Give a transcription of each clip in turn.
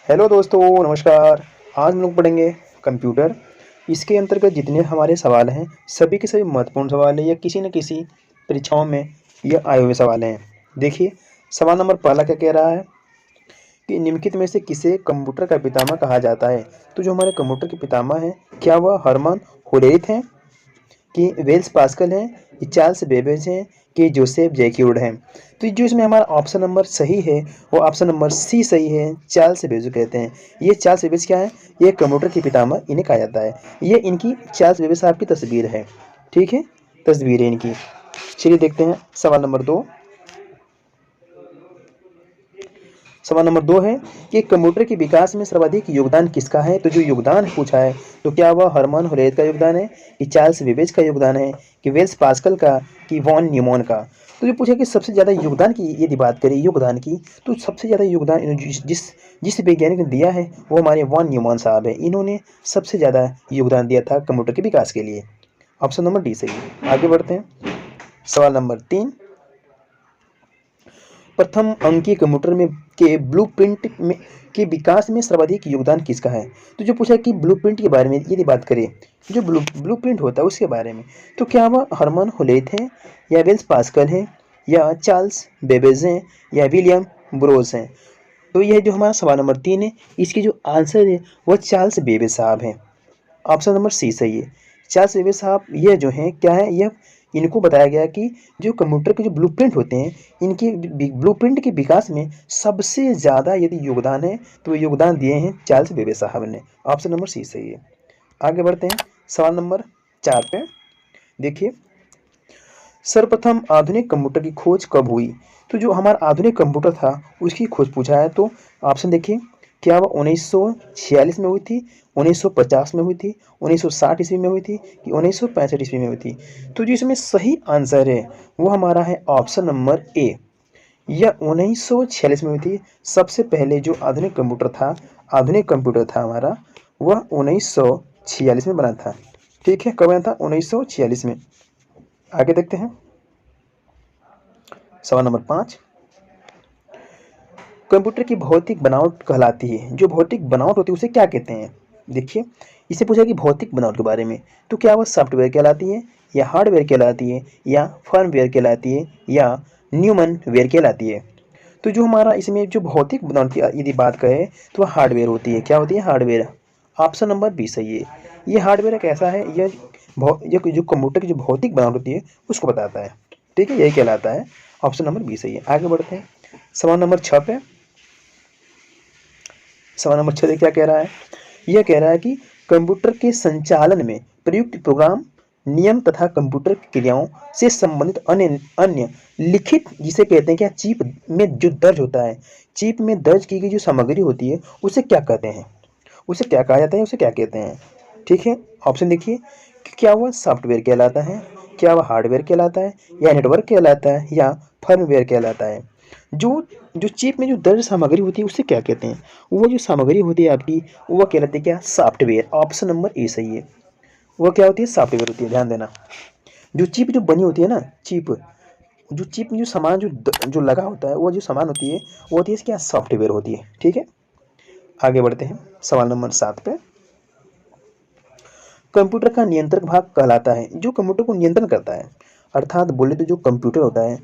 Hello दोस्तों, नमस्कार। आज हम लोग पढ़ेंगे कंप्यूटर। इसके अंतर्गत जितने हमारे सवाल हैं सभी के सभी महत्वपूर्ण सवाल हैं या किसी न किसी परीक्षाओं में यह आए हुए सवाल हैं। देखिए, सवाल नंबर पहला क्या कह रहा है कि निम्नलिखित में से किसे कंप्यूटर का पितामह कहा जाता है। तो जो हमारे कंप्यूटर के पितामह हैं, क्या वह हरमन होलेरिथ हैं, कि वेल्स पास्कल हैं, कि चार्ल्स बेबेज हैं, कि जोसेफ जैक्यूर्ड हैं। तो जो इसमें हमारा ऑप्शन नंबर सही है वो ऑप्शन नंबर सी सही है। चार्ल्स बेबेज कहते हैं। ये चार्ल्स बेबेज क्या है? ये कंप्यूटर के पितामह इन्हें कहा जाता है। ये इनकी चार्ल्स बेबेज साहब की तस्वीर है। ठीक है, तस्वीर है इनकी। चलिए देखते हैं सवाल नंबर 2। सवाल नंबर 2 है कि कंप्यूटर के विकास में सर्वाधिक योगदान किसका है। तो जो योगदान पूछा है तो क्या वह हरमन होलेट का योगदान है, कि चार्ल्स बेबेज का योगदान है, कि वेल्स पास्कल का, कि वॉन न्यूमैन का। तो जो पूछा कि सबसे ज़्यादा योगदान की यदि बात करें योगदान की, तो सबसे ज़्यादा योगदान जिस जिस जिस वैज्ञानिक ने दिया है वो हमारे वॉन न्यूमैन साहब है। इन्होंने सबसे ज़्यादा योगदान दिया था कंप्यूटर के विकास के लिए। ऑप्शन नंबर डी सही है। आगे बढ़ते हैं सवाल नंबर 3। प्रथम अंकीय कंप्यूटर में के ब्लूप्रिंट में के विकास में सर्वाधिक योगदान किसका है। तो जो पूछा कि ब्लूप्रिंट के बारे में यदि बात करें, जो ब्लूप्रिंट होता है उसके बारे में, तो क्या वह हरमन होलेथ हैं, या वेल्स पास्कल हैं, या चार्ल्स बेबेज हैं, या विलियम ब्रोस हैं। तो यह जो हमारा सवाल नंबर 3 है, इसकी जो आंसर है वह चार्ल्स बेबेज साहब हैं। ऑप्शन नंबर सी सही है। चार्ल्स बेबेज साहब ये जो हैं क्या है, यह इनको बताया गया कि जो कंप्यूटर के जो ब्लूप्रिंट होते हैं इनके ब्लूप्रिंट के विकास में सबसे ज़्यादा यदि योगदान है तो योगदान दिए हैं चार्ल्स बेबेज साहब ने। ऑप्शन नंबर सी सही है। आगे बढ़ते हैं सवाल नंबर 4 पे। देखिए, सर्वप्रथम आधुनिक कंप्यूटर की खोज कब हुई। तो जो हमारा आधुनिक कंप्यूटर था उसकी खोज पूछा है। तो ऑप्शन देखिए, क्या वह 1946 में हुई थी, 1950 में हुई थी, 1960 ईस्वी में हुई थी, कि 1965 ईस्वी में हुई थी। तो जो इसमें सही आंसर है वो हमारा है ऑप्शन नंबर ए। यह 1946 में हुई थी। सबसे पहले जो आधुनिक कंप्यूटर था हमारा, वह 1946 में बना था। ठीक है, कब बना था? 1946 में। आगे देखते हैं सवाल नंबर 5। कंप्यूटर की भौतिक बनावट कहलाती है। जो भौतिक बनावट होती है उसे क्या कहते हैं। देखिए, इसे पूछा कि भौतिक बनावट के बारे में, तो क्या वह सॉफ्टवेयर कहलाती है, या हार्डवेयर कहलाती है, या फर्मवेयर कहलाती है, या न्यूमन वेयर कहलाती है। तो जो हमारा इसमें जो भौतिक बनावट की यदि बात करें तो वह हार्डवेयर होती है। क्या होती है? हार्डवेयर। ऑप्शन नंबर बी सही है। ये हार्डवेयर एक ऐसा है, यह जो कंप्यूटर की जो भौतिक बनावट होती है उसको बताता है। ठीक है, यही कहलाता है। ऑप्शन नंबर बी सही है। आगे बढ़ते हैं सवाल नंबर 6 पे। सवाल नंबर 6 क्या कह रहा है? यह कह रहा है कि कंप्यूटर के संचालन में प्रयुक्त प्रोग्राम, नियम तथा कंप्यूटर क्रियाओं से संबंधित अन्य अन्य लिखित, जिसे कहते हैं क्या, चिप में जो दर्ज होता है, चिप में दर्ज की गई जो सामग्री होती है उसे क्या कहते हैं, उसे क्या कहा जाता है, उसे क्या कहते हैं। ठीक है, ऑप्शन देखिए कि क्या वह सॉफ्टवेयर कहलाता है, क्या वह हार्डवेयर कहलाता है, या नेटवर्क कहलाता है, या फर्मवेयर कहलाता है। जो जो चिप में जो दर्ज सामग्री होती है उसे क्या कहते हैं। वो जो सामग्री होती है आपकी, वो कहलाती है क्या, सॉफ्टवेयर। ऑप्शन नंबर ए सही है। वो क्या होती है? सॉफ्टवेयर होती है। ध्यान देना, जो चिप जो बनी होती है ना, चिप में जो सामान जो लगा होता है, वो जो सामान होती है वो होती है क्या, सॉफ्टवेयर होती है। ठीक है, आगे बढ़ते हैं सवाल नंबर 7 पे। कंप्यूटर का नियंत्रक भाग कहलाता है। जो कंप्यूटर को नियंत्रण करता है, अर्थात बोले तो जो कंप्यूटर होता है,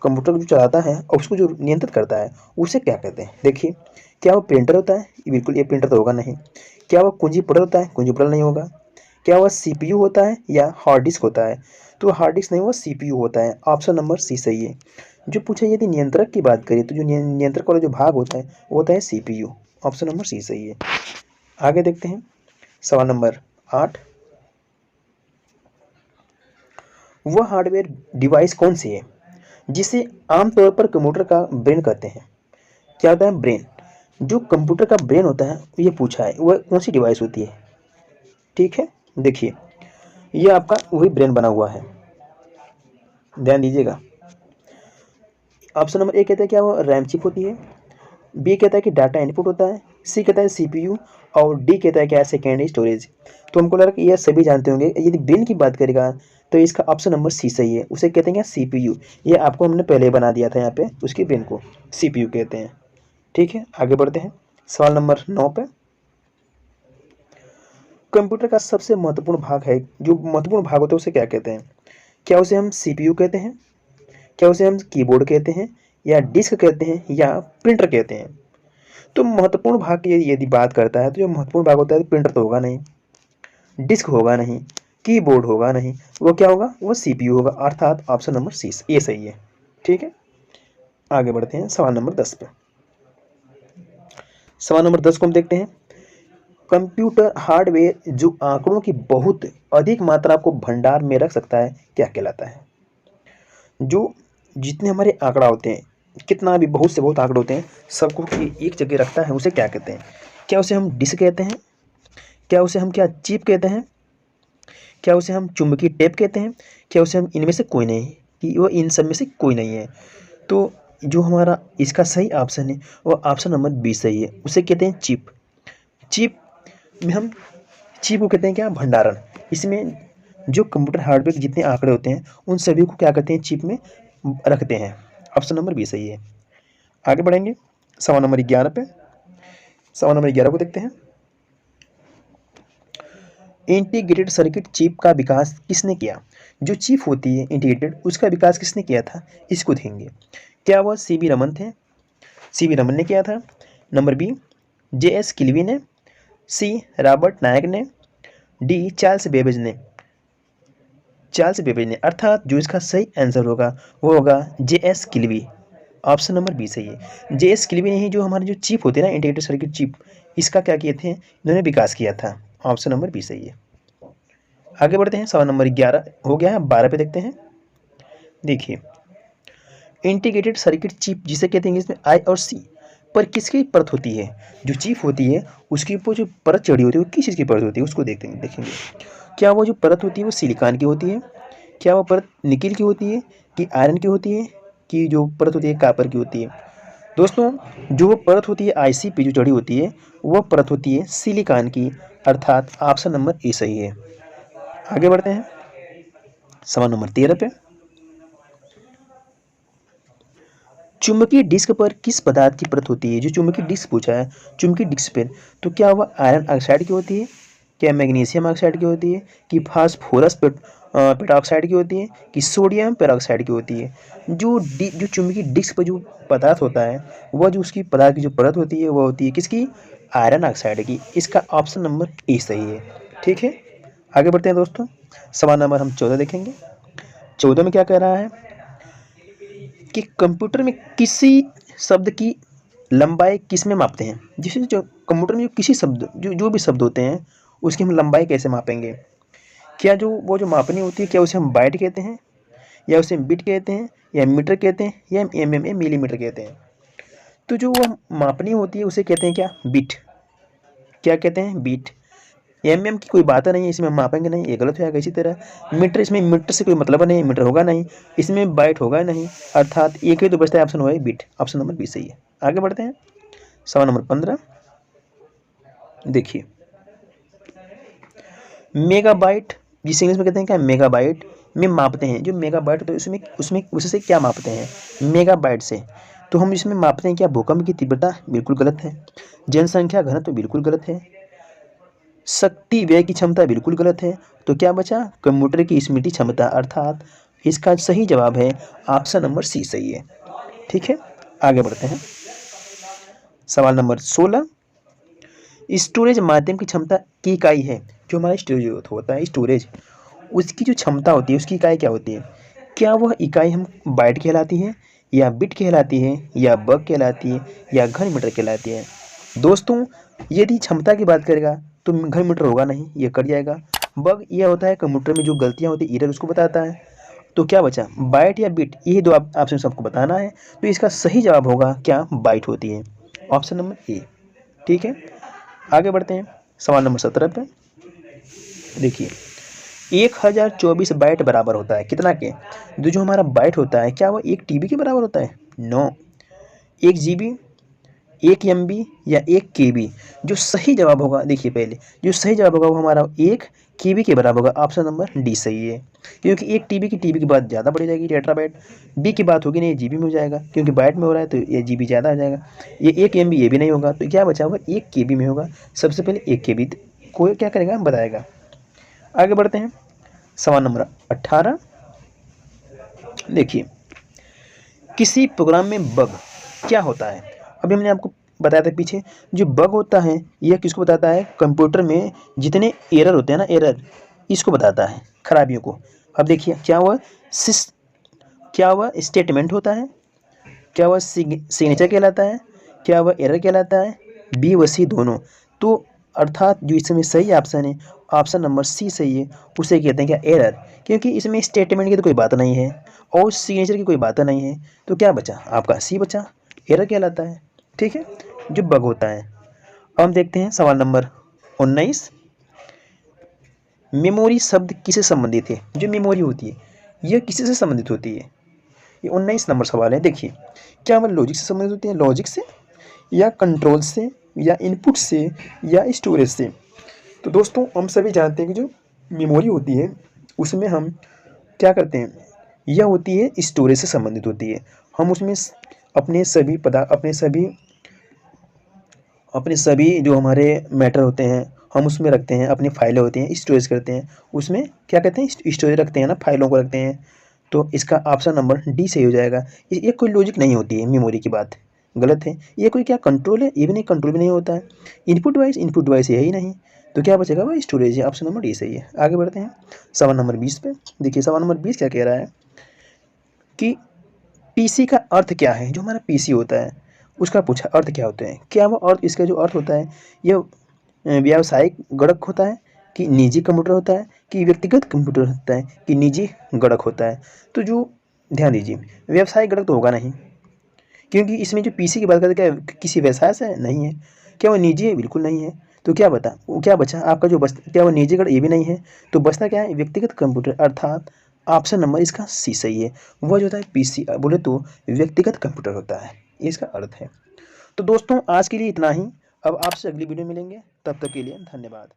कंप्यूटर जो चलाता है और उसको जो नियंत्रित करता है उसे क्या कहते हैं। देखिए, क्या वो प्रिंटर होता है? बिल्कुल, ये प्रिंटर तो होगा नहीं। क्या वो कुंजी पुटल होता है? कुंजी पुटल नहीं होगा। क्या वह सीपीयू होता है, या हार्ड डिस्क होता है? तो हार्ड डिस्क नहीं, वो सीपीयू होता है। ऑप्शन नंबर सी सही है। जो पूछे यदि नियंत्रक की बात करें तो जो नियंत्रक वाला जो भाग होता है वो होता है सीपीयू। ऑप्शन नंबर सी सही है। आगे देखते हैं सवाल नंबर 8। वह हार्डवेयर डिवाइस कौन सी है जिसे आमतौर पर कंप्यूटर का ब्रेन कहते हैं। क्या होता है? ब्रेन। जो कंप्यूटर का ब्रेन होता है ये पूछा है, वह कौन सी डिवाइस होती है। ठीक है, देखिए, ये आपका वही ब्रेन बना हुआ है। ध्यान दीजिएगा। ऑप्शन नंबर ए कहता है क्या वो रैम चिप होती है, बी कहता है कि डाटा इनपुट होता है, सी कहता है सीपीयू, और डी कहता है क्या, सेकेंडरी स्टोरेज। तो हमको लग रहा है कि ये सभी जानते होंगे। यदि ब्रेन की बात करेगा तो इसका ऑप्शन नंबर सी सही है। उसे कहते हैं क्या, सीपीयू। ये आपको हमने पहले बना दिया था यहाँ पे, उसकी ब्रेन को सीपीयू कहते हैं। ठीक है, आगे बढ़ते हैं सवाल नंबर 9 पे, कंप्यूटर का सबसे महत्वपूर्ण भाग है, जो महत्वपूर्ण भाग होता है उसे क्या कहते हैं? क्या उसे हम सीपीयू कहते हैं, क्या उसे हम कीबोर्ड कहते हैं, या डिस्क कहते हैं, या प्रिंटर कहते हैं? तो महत्वपूर्ण भाग की यदि बात करता है तो जो महत्वपूर्ण भाग होता है तो प्रिंटर तो होगा नहीं, डिस्क होगा नहीं, कीबोर्ड होगा नहीं, वो क्या होगा? वो सीपीयू होगा, अर्थात ऑप्शन नंबर सी ये सही है। ठीक है, आगे बढ़ते हैं सवाल नंबर 10 पे। सवाल नंबर 10 को हम देखते हैं, कंप्यूटर हार्डवेयर जो आंकड़ों की बहुत अधिक मात्रा को भंडार में रख सकता है क्या कहलाता है? जो जितने हमारे आंकड़ा होते हैं, कितना भी बहुत से बहुत आंकड़े होते हैं, सबको एक जगह रखता है, उसे क्या कहते हैं? क्या उसे हम डिस्क कहते हैं, क्या उसे हम क्या चिप कहते हैं, क्या उसे हम चुंबकीय टेप कहते हैं, क्या उसे हम इनमें से कोई नहीं, कि वो इन सब में से कोई नहीं है? तो जो हमारा इसका सही ऑप्शन है वो ऑप्शन नंबर बी सही है, उसे कहते हैं चिप। चिप में हम चिप को कहते हैं क्या? भंडारण। इसमें जो कंप्यूटर हार्डवेयर के जितने आंकड़े होते हैं उन सभी को क्या करते हैं? चिप में रखते हैं। ऑप्शन नंबर बी सही है। आगे बढ़ेंगे सवाल नंबर 11 पे। सवाल नंबर 11 को देखते हैं, इंटीग्रेटेड सर्किट चिप का विकास किसने किया? जो चिप होती है इंटीग्रेटेड, उसका विकास किसने किया था? इसको देखेंगे। क्या वह सीवी रमन थे? सीवी रमन ने किया था। नंबर बी, जेएस किल्वी ने, सी रॉबर्ट नायक ने, डी चार्ल्स बेबेज ने। चार्ल्स बेबेज ने, अर्थात जो इसका सही आंसर होगा वो होगा JS Kilby. Option number B सही है। जेएस किल्वी ने ही जो हमारे जो चिप होते हैं ना, इंटीग्रेटेड सर्किट चिप, इसका क्या किए थे? इन्होंने विकास किया था। ऑप्शन नंबर बी सही है। आगे बढ़ते हैं, सवाल नंबर 11 हो गया है, 12 पे देखते हैं। देखिए, इंटीग्रेटेड सर्किट चिप जिसे कहते हैं इसमें आई और सी पर किसकी परत होती है? जो चिप होती है उसके ऊपर जो परत चढ़ी होती है वो किस चीज़ की परत होती है उसको देखेंगे। क्या वो जो परत होती है वो सिलिकॉन की होती है, क्या वो परत निकिल की होती है, कि आयरन की होती है, कि जो परत होती है कापर की होती है? दोस्तों, जो वो परत होती है आईसी पे जो चढ़ी होती है वह परत होती है सिलिकॉन की, अर्थात ऑप्शन नंबर ए सही है। आगे बढ़ते हैं सवाल नंबर 13 पे, चुंबकीय डिस्क पर किस पदार्थ की परत होती है? जो चुंबकीय डिस्क पूछा है, चुंबकीय डिस्क पर, तो क्या वह आयरन ऑक्साइड की होती है, क्या मैग्नीशियम ऑक्साइड की होती है, कि फास्फोरस पेरोक्साइड की होती है, कि सोडियम पेरोक्साइड की होती है? जो चुंबकीय डिस्क पर जो पदार्थ होता है वह जो उसकी पदार्थ की जो परत होती है वह होती है किसकी? आयरन ऑक्साइड की। इसका ऑप्शन नंबर ए सही है। ठीक है, आगे बढ़ते हैं दोस्तों, सवाल नंबर हम 14 देखेंगे। 14 में क्या कह रहा है कि कंप्यूटर में किसी शब्द की लंबाई किस में मापते हैं? जिसे जो कंप्यूटर में जो किसी शब्द जो भी शब्द होते हैं उसकी हम लंबाई कैसे मापेंगे? क्या जो वो जो मापनी होती है क्या उसे हम बाइट कहते हैं, या उसे बिट कहते हैं, या मीटर कहते हैं, या एमएम या मिलीमीटर कहते हैं? तो जो वो मापनी होती है उसे कहते हैं क्या? बिट। क्या कहते हैं? बिट। एमएम की कोई बात नहीं है, इसमें हम मापेंगे नहीं, ये गलत हो जाएगा। इसी तरह मीटर, इसमें मीटर से कोई मतलब नहीं, मीटर होगा नहीं, इसमें बाइट होगा नहीं, अर्थात एक ही तो बचता है ऑप्शन हुआ है बिट। ऑप्शन नंबर बी सही है। आगे बढ़ते हैं सवाल नंबर 15। देखिए, मेगाबाइट जिसे इंग्लिश में कहते हैं क्या? मेगाबाइट में मापते हैं। जो मेगाबाइट होता है उसमें उसमें उससे क्या मापते हैं? मेगाबाइट से। तो हम इसमें मापते हैं क्या? भूकंप की तीव्रता, बिल्कुल गलत है। जनसंख्या घनत्व तो बिल्कुल गलत है। शक्ति व्यय की क्षमता, बिल्कुल गलत है। तो क्या बचा? कंप्यूटर की स्मृति क्षमता, अर्थात इसका सही जवाब है ऑप्शन नंबर सी सही है। ठीक है, आगे बढ़ते हैं सवाल नंबर 16। स्टोरेज माध्यम की क्षमता की इकाई है। जो हमारा स्टोरेज होता है, स्टोरेज, उसकी जो क्षमता होती है उसकी इकाई क्या होती है? क्या वह इकाई हम बाइट कहलाती है, या बिट कहलाती है, या बग कहलाती है, या घन मीटर कहलाती है? दोस्तों, यदि क्षमता की बात करेगा तो घन मीटर होगा नहीं, ये कट जाएगा। बग यह होता है कंप्यूटर में जो गलतियां होती है, एरर, उसको बताता है। तो क्या बचा? बाइट या बिट, यही दो आपसे सबको बताना है। तो इसका सही जवाब होगा क्या? बाइट होती है। Option number A. ठीक है, आगे बढ़ते हैं सवाल नंबर 17 पे। देखिए, 1024 बाइट बराबर होता है कितना के? जो हमारा बाइट होता है क्या वो एक टीबी के बराबर होता है? नो। 1 जीबी, 1 MB, या 1 KB? जो सही जवाब होगा, देखिए पहले जो सही जवाब होगा वो हमारा 1 केबी के बराबर होगा, ऑप्शन नंबर डी सही है, क्योंकि एक टीबी की बात ज़्यादा बढ़ जाएगी टेट्राबाइट। बी की बात होगी नहीं, जीबी में हो जाएगा, क्योंकि बाइट में हो रहा है तो ये जीबी ज़्यादा हो जाएगा। ये 1 MB ये भी नहीं होगा, तो क्या बचा होगा 1 KB में होगा। सबसे पहले 1 KB कोई क्या करेगा, बताएगा। आगे बढ़ते हैं, सवाल नंबर 18। देखिए, किसी प्रोग्राम में बग क्या होता है। अभी हमने आपको बताया था पीछे, जो बग होता है यह किसको बताता है, कंप्यूटर में जितने एरर होते हैं ना, एरर, इसको बताता है, खराबियों को। अब देखिए क्या हुआ, क्या हुआ स्टेटमेंट होता है, क्या हुआ सिग्नेचर कहलाता है, क्या हुआ एरर कहलाता है, बी व सी दोनों। तो अर्थात जो इसमें सही ऑप्शन है, ऑप्शन नंबर सी सही है, उसे कहते हैं क्या, एरर, क्योंकि इसमें स्टेटमेंट की तो कोई बात नहीं है और सिग्नेचर की कोई बात नहीं है, तो क्या बचा आपका सी बचा, एरर कहलाता है। ठीक है, जो बग होता है। अब हम देखते हैं सवाल नंबर 19। मेमोरी शब्द किससे संबंधित है। जो मेमोरी होती है यह किसी से संबंधित होती है, ये 19 नंबर सवाल है। देखिए, क्या वह लॉजिक से संबंधित होती है, लॉजिक से, या कंट्रोल से, या इनपुट से, या स्टोरेज से। तो दोस्तों हम सभी जानते हैं कि जो मेमोरी होती है उसमें हम क्या करते हैं, यह होती है स्टोरेज से संबंधित होती है। हम उसमें अपने सभी जो हमारे मैटर होते हैं हम उसमें रखते हैं, अपनी फाइलें होती हैं स्टोरेज करते हैं, उसमें क्या कहते हैं, स्टोरेज रखते हैं ना, फाइलों को रखते हैं। तो इसका ऑप्शन नंबर डी सही हो जाएगा। ये कोई लॉजिक नहीं होती है मेमोरी की बात, गलत है। ये कोई क्या कंट्रोल है, ये भी नहीं, कंट्रोल भी नहीं होता है। इनपुट डिवाइस है ही नहीं, तो क्या बचेगा, वह स्टोरेज है। ऑप्शन नंबर डी सही है। आगे बढ़ते हैं सवाल नंबर 20 पे। देखिए सवाल नंबर 20 क्या कह रहा है कि पीसी का अर्थ क्या है। जो हमारा पीसी होता है उसका पूछा अर्थ क्या होते हैं। क्या वो अर्थ, इसका जो अर्थ होता है यह व्यावसायिक गणक होता है, कि निजी कंप्यूटर होता है, कि व्यक्तिगत कंप्यूटर होता है, कि निजी गणक होता है। तो जो ध्यान दीजिए, व्यावसायिक गणक तो होगा नहीं, क्योंकि इसमें जो पीसी की बात करते हैं क्या किसी व्यवसाय से नहीं है। क्या वो निजी है, बिल्कुल नहीं है। तो क्या बचा आपका जो बचता, क्या वो निजी गण, ये भी नहीं है। तो बचता क्या है, व्यक्तिगत कंप्यूटर, अर्थात ऑप्शन नंबर इसका सी सही है। वह जो होता है पीसी बोले तो व्यक्तिगत कंप्यूटर होता है, ये इसका अर्थ है। तो दोस्तों आज के लिए इतना ही। अब आपसे अगली वीडियो मिलेंगे, तब तक के लिए धन्यवाद।